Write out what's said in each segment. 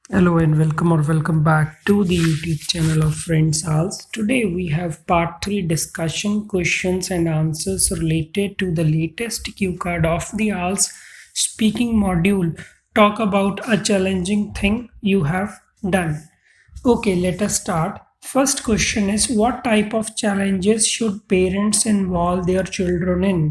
Hello and welcome back to the YouTube channel of Friends House. Today we have part 3 discussion questions and answers related to the latest cue card of the ALS speaking module. Talk about a challenging thing you have done. Okay, let us start. First question is, what type of challenges should parents involve their children in?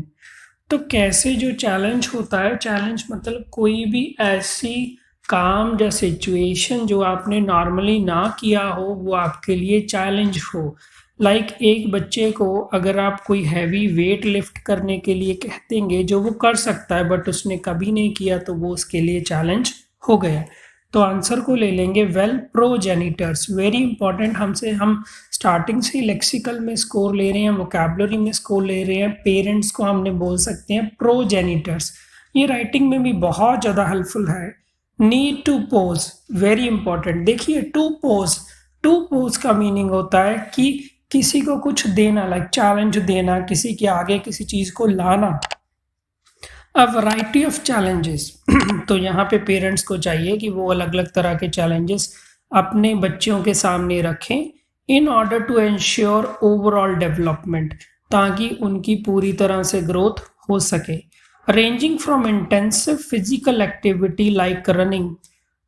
तो कैसे जो challenge होता है, challenge मतलब कोई भी ऐसी काम या सिचुएशन जो आपने नॉर्मली ना किया हो वो आपके लिए चैलेंज हो। एक बच्चे को अगर आप कोई हैवी वेट लिफ्ट करने के लिए कह देंगे जो वो कर सकता है बट उसने कभी नहीं किया तो वो उसके लिए चैलेंज हो गया। तो आंसर को ले लेंगे वेल प्रोजेनिटर्स। वेरी इंपॉर्टेंट, हम स्टार्टिंग से ही लेक्सिकल में स्कोर ले रहे हैं, वोकैबुलरी में स्कोर ले रहे हैं। पेरेंट्स को हमने बोल सकते हैं प्रोजेनिटर्स। ये राइटिंग में भी बहुत ज़्यादा हेल्पफुल है। Need to pose, very important. देखिए टू पोज का मीनिंग होता है कि किसी को कुछ देना, लाइक चैलेंज देना, किसी के आगे किसी चीज़ को लाना। अ वैरायटी ऑफ चैलेंजेस तो यहाँ पे पेरेंट्स को चाहिए कि वो अलग अलग तरह के चैलेंजेस अपने बच्चों के सामने रखें in order to ensure overall development, ताकि उनकी पूरी तरह से ग्रोथ हो सके। Ranging from intensive physical activity like running,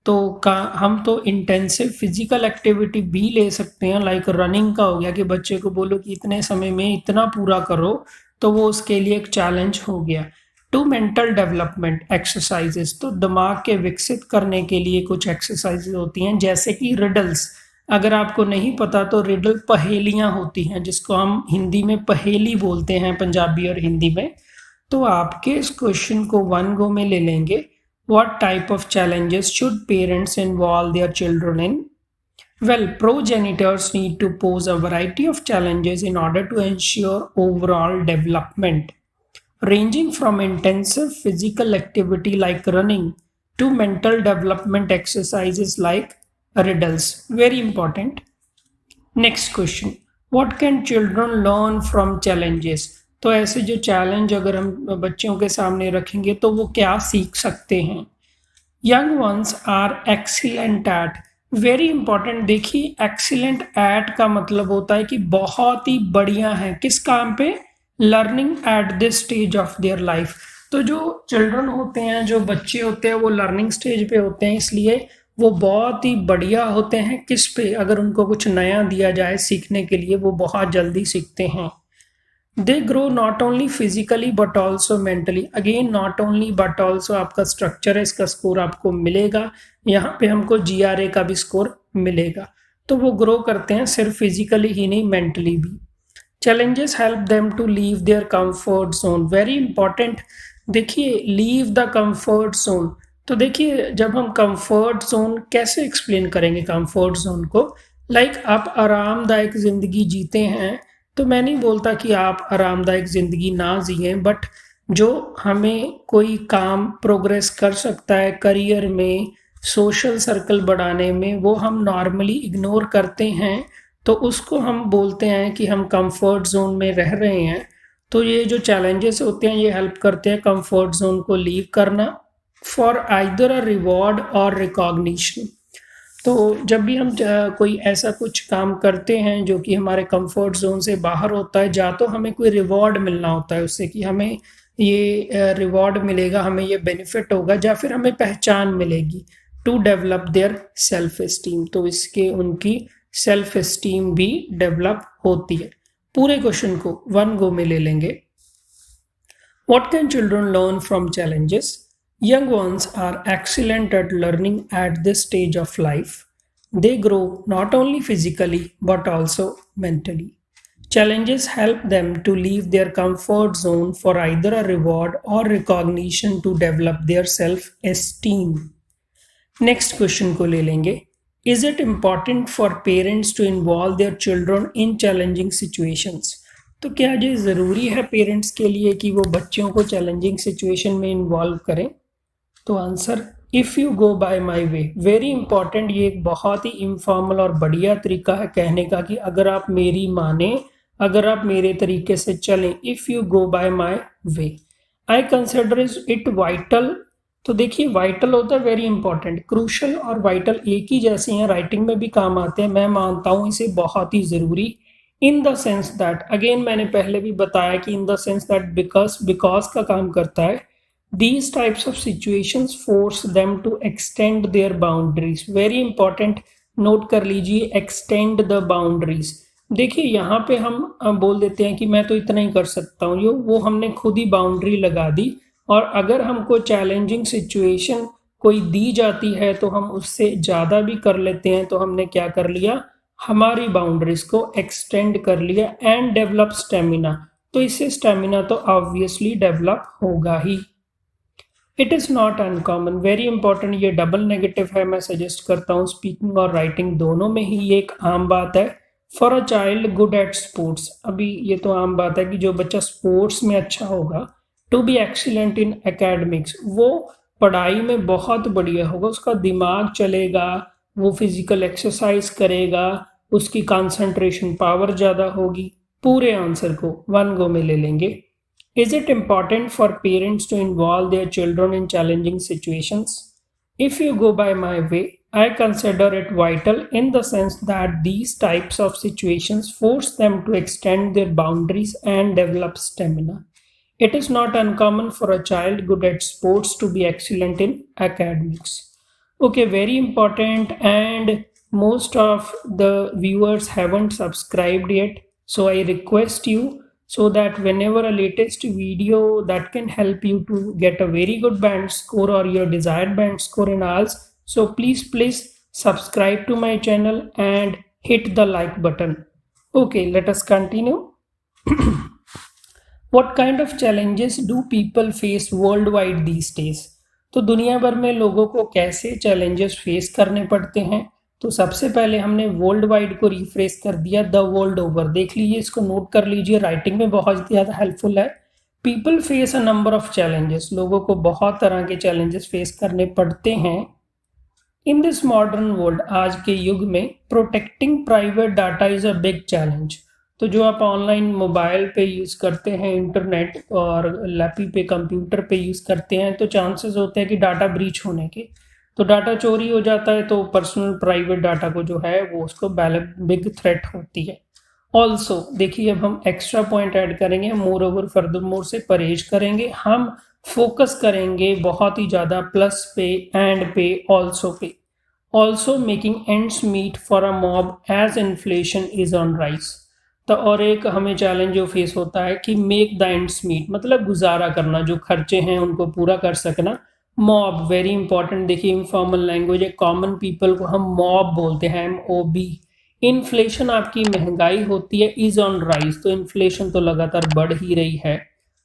तो हम तो इंटेंसिव फिजिकल एक्टिविटी भी ले सकते हैं। लाइक रनिंग का हो गया कि बच्चे को बोलो कि इतने समय में इतना पूरा करो, तो वो उसके लिए एक चैलेंज हो गया। टू मेंटल डेवलपमेंट एक्सरसाइजेस, तो दिमाग के विकसित करने के लिए कुछ एक्सरसाइजेस होती हैं जैसे कि रिडल्स। अगर आपको नहीं पता तो रिडल पहेलियां होती हैं जिसको हम हिंदी में पहेली बोलते हैं, पंजाबी और हिंदी में। तो आपके इस क्वेश्चन को वन गो में ले लेंगे। What type of challenges should parents involve their children in? Well, progenitors need to pose a variety of challenges in order to ensure overall development, ranging from intensive physical activity like running to mental development exercises like riddles. Very important. Next question. What can children learn from challenges? तो ऐसे जो challenge अगर हम बच्चों के सामने रखेंगे तो वो क्या सीख सकते हैं? Young ones are excellent at, very important. देखिए एक्सीलेंट एट का मतलब होता है कि बहुत ही बढ़िया है किस काम पे? Learning at this stage of their life. तो जो चिल्ड्रन होते हैं, जो बच्चे होते हैं, वो लर्निंग स्टेज पे होते हैं, इसलिए वो बहुत ही बढ़िया होते हैं किस पे? अगर उनको कुछ नया दिया जाए सीखने के लिए वो बहुत जल्दी सीखते हैं। They grow not only physically but also mentally. Again not only but also आपका स्ट्रक्चर है, इसका स्कोर आपको मिलेगा। यहाँ पे हमको GRA का भी स्कोर मिलेगा। तो वो ग्रो करते हैं सिर्फ फिजिकली ही नहीं, मेंटली भी। Challenges help them to leave their comfort zone, very important. देखिए लीव द कंफर्ट जोन, तो देखिए जब हम कंफर्ट जोन कैसे एक्सप्लेन करेंगे कंफर्ट जोन को? आप आरामदायक ज़िंदगी जीते हैं, तो मैं नहीं बोलता कि आप आरामदायक ज़िंदगी ना जिए, बट जो हमें कोई काम प्रोग्रेस कर सकता है करियर में, सोशल सर्कल बढ़ाने में, वो हम नॉर्मली इग्नोर करते हैं, तो उसको हम बोलते हैं कि हम कंफर्ट जोन में रह रहे हैं। तो ये जो चैलेंजेस होते हैं ये हेल्प करते हैं कंफर्ट जोन को लीव करना फॉर आइदर अ रिवॉर्ड और रिकॉग्निशन। तो जब भी हम कोई ऐसा कुछ काम करते हैं जो कि हमारे कंफर्ट जोन से बाहर होता है, या तो हमें कोई रिवॉर्ड मिलना होता है उससे कि हमें ये रिवॉर्ड मिलेगा, हमें ये बेनिफिट होगा, या फिर हमें पहचान मिलेगी। To develop their self esteem, तो इसके उनकी सेल्फ एस्टीम भी डेवलप होती है। पूरे क्वेश्चन को वन गो में ले लेंगे। What can children learn from challenges? Young ones are excellent at learning at this stage of life. They grow not only physically but also mentally. Challenges help them to leave their comfort zone for either a reward or recognition to develop their self-esteem. Next question को ले लेंगे। Is it important for parents to involve their children in challenging situations? तो क्या ये ज़रूरी है parents के लिए कि वो बच्चों को चैलेंजिंग सिचुएशन में इन्वॉल्व करें? तो answer if you go bye my way, very important. ये एक बहुत ही इनफॉर्मल और बढ़िया तरीका है कहने का कि अगर आप मेरी माने, अगर आप मेरे तरीके से चलें। If you go bye my way, I consider it vital, तो देखिए वाइटल होता है वेरी इंपॉर्टेंट, क्रूशल और वाइटल एक ही जैसे हैं, राइटिंग में भी काम आते हैं। मैं मानता हूँ इसे बहुत ही ज़रूरी, in the sense that, again मैंने पहले भी बताया कि in the sense that because का काम करता है। These types of situations force them to extend their boundaries, very important, note कर लीजिए, एक्सटेंड द बाउंड्रीज। देखिए यहाँ पे हम बोल देते हैं कि मैं तो इतना ही कर सकता हूँ, यो वो हमने खुद ही बाउंड्री लगा दी। और अगर हमको चैलेंजिंग सिचुएशन कोई दी जाती है तो हम उससे ज़्यादा भी कर लेते हैं, तो हमने क्या कर लिया, हमारी बाउंड्रीज को एक्सटेंड कर लिया। एंड डेवलप स्टेमिना, तो इससे स्टेमिना तो ऑब्वियसली डेवलप होगा ही। It is not uncommon, very important, ये डबल नेगेटिव है, मैं सजेस्ट करता हूँ स्पीकिंग और राइटिंग दोनों में ही ये एक आम बात है। For a child good at sports, अभी ये तो आम बात है कि जो बच्चा स्पोर्ट्स में अच्छा होगा, to be excellent in academics, वो पढ़ाई में बहुत बढ़िया होगा, उसका दिमाग चलेगा, वो फिजिकल एक्सरसाइज करेगा, उसकी कंसंट्रेशन पावर ज़्यादा होगी। पूरे आंसर को वन गो में ले लेंगे। Is it important for parents to involve their children in challenging situations? If you go by my way, I consider it vital in the sense that these types of situations force them to extend their boundaries and develop stamina. It is not uncommon for a child good at sports to be excellent in academics. Okay, very important, and most of the viewers haven't subscribed yet, so I request you, so that whenever a latest video that can help you to get a very good band score or your desired band score in IELTS, so please subscribe to my channel and hit the like button. Okay, let us continue. What kind of challenges do people face worldwide these days? तो दुनिया भर में लोगों को कैसे challenges face करने पड़ते हैं? तो सबसे पहले हमने वर्ल्ड वाइड को रिफ्रेश कर दिया, द वर्ल्ड ओवर, देख लीजिए, इसको नोट कर लीजिए, राइटिंग में बहुत ज़्यादा हेल्पफुल है। People face a number of challenges, लोगों को बहुत तरह के चैलेंजेस फेस करने पड़ते हैं। इन दिस मॉडर्न वर्ल्ड, आज के युग में, protecting private data is a big challenge. तो जो आप ऑनलाइन मोबाइल पे यूज़ करते हैं, इंटरनेट और लैपटॉप पे, कंप्यूटर पे यूज़ करते हैं, तो चांसेस होते हैं कि डाटा ब्रीच होने के, तो डाटा चोरी हो जाता है, तो पर्सनल प्राइवेट डाटा को जो है वो उसको बिग थ्रेट होती है। ऑल्सो देखिए, अब हम एक्स्ट्रा पॉइंट ऐड करेंगे, मोर ओवर फर्दर मोर से परहेज करेंगे, हम फोकस करेंगे बहुत ही ज़्यादा प्लस पे, and pay, also pay. Also making ends meet for a mob as inflation is on rise. तो और एक हमें चैलेंज जो फेस होता है कि मेक द एंड्स मीट, मतलब गुजारा करना, जो खर्चे हैं उनको पूरा कर सकना। मॉब वेरी इंपॉर्टेंट, देखिए इनफॉर्मल लैंग्वेज है, कॉमन पीपल को हम मॉब बोलते हैं, MOB। इन्फ्लेशन आपकी महंगाई होती है, इज ऑन राइज, तो इन्फ्लेशन तो लगातार बढ़ ही रही है।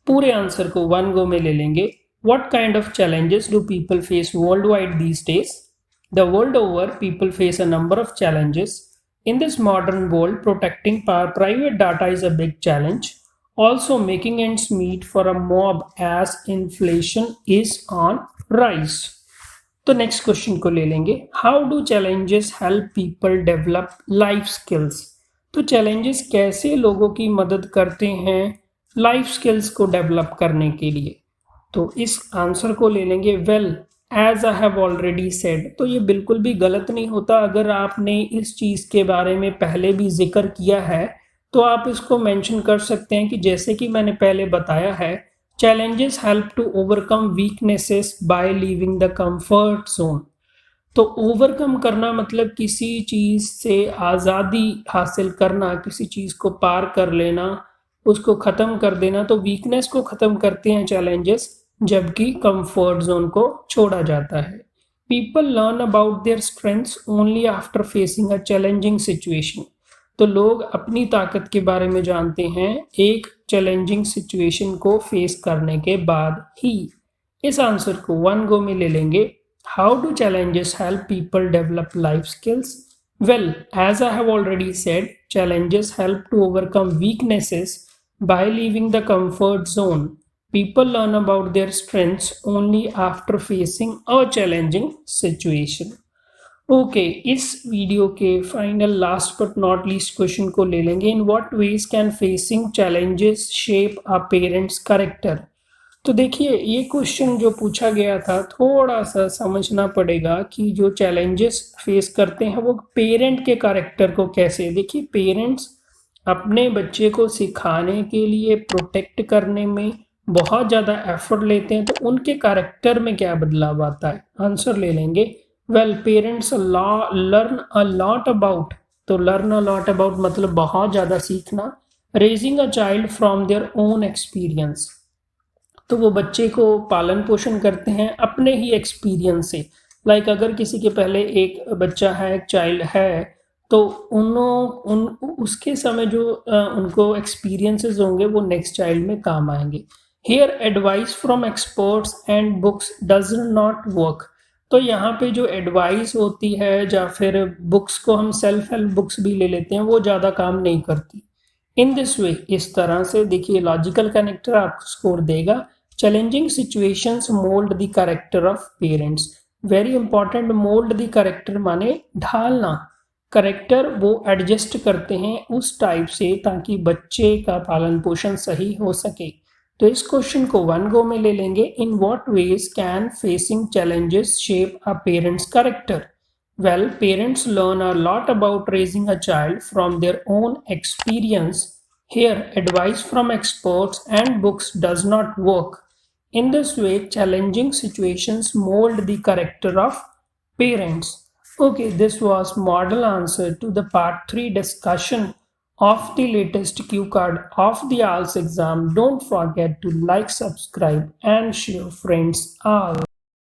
पूरे आंसर को वन गो में ले लेंगे। What kind of challenges do people face world wide these days? The world over people face a number of challenges. In this modern world, protecting private data is a big challenge. Also, making ends meet for a mob as inflation is on rise. तो next question को ले लेंगे, how do challenges help people develop life skills? तो challenges कैसे लोगों की मदद करते हैं लाइफ स्किल्स को डेवलप करने के लिए? तो इस आंसर को ले लेंगे, well as I have already said. तो ये बिल्कुल भी गलत नहीं होता, अगर आपने इस चीज़ के बारे में पहले भी जिक्र किया है तो आप इसको मेंशन कर सकते हैं कि जैसे कि मैंने पहले बताया है, challenges help to overcome weaknesses by leaving the comfort zone. तो ओवरकम करना मतलब किसी चीज़ से आज़ादी हासिल करना, किसी चीज़ को पार कर लेना, उसको ख़त्म कर देना। तो वीकनेस को ख़त्म करते हैं चैलेंजेस, जबकि कंफर्ट जोन को छोड़ा जाता है। People learn about their strengths only after facing a challenging situation. तो लोग अपनी ताकत के बारे में जानते हैं एक चैलेंजिंग सिचुएशन को फेस करने के बाद ही। इस आंसर को वन गो में ले लेंगे। How do challenges help people develop life skills? Well, as I have already said, challenges help to overcome weaknesses by leaving the comfort zone. People learn about their strengths only after facing a challenging situation. Okay, इस video के final last but not least question को ले लेंगे, in what veg can facing challenges shape a parents character? तो देखिए ये question जो पूछा गया था थोड़ा सा समझना पड़ेगा कि जो चैलेंजेस फेस करते हैं वो पेरेंट के कैरेक्टर को कैसे। देखिए पेरेंट्स अपने बच्चे को सिखाने के लिए प्रोटेक्ट करने में बहुत ज़्यादा एफर्ट लेते हैं, तो उनके कैरेक्टर में क्या बदलाव आता है। आंसर ले लेंगे। Well parents learn a lot about, तो लर्न अ लॉट अबाउट मतलब बहुत ज़्यादा सीखना। Raising a child from their own experience, तो वो बच्चे को पालन पोषण करते हैं अपने ही एक्सपीरियंस से। लाइक अगर किसी के पहले एक बच्चा है, एक चाइल्ड है, तो उन उसके समय जो उनको एक्सपीरियंसेस होंगे वो नेक्स्ट चाइल्ड में काम आएंगे। Here advice from experts and books does not work, तो यहाँ पे जो एडवाइस होती है या फिर बुक्स को हम सेल्फ हेल्प बुक्स भी ले लेते हैं, वो ज़्यादा काम नहीं करती। इन दिस वे, इस तरह से देखिए लॉजिकल कनेक्टर आपको स्कोर देगा। Challenging situations mould the character of parents, very important. Mould the character माने ढालना, करेक्टर वो एडजस्ट करते हैं उस टाइप से ताकि बच्चे का पालन पोषण सही हो सके। तो इस क्वेश्चन को वन गो में ले लेंगे। In what veg can facing challenges shape a parents character. Well, parents learn a lot about raising a child from their own experience. Here, advice from experts and books does not work. In this way, challenging situations mold the character of parents. Okay, this was model answer to the part 3 discussion of the latest Q card of the IELTS exam. Don't forget to like, subscribe and share friends all.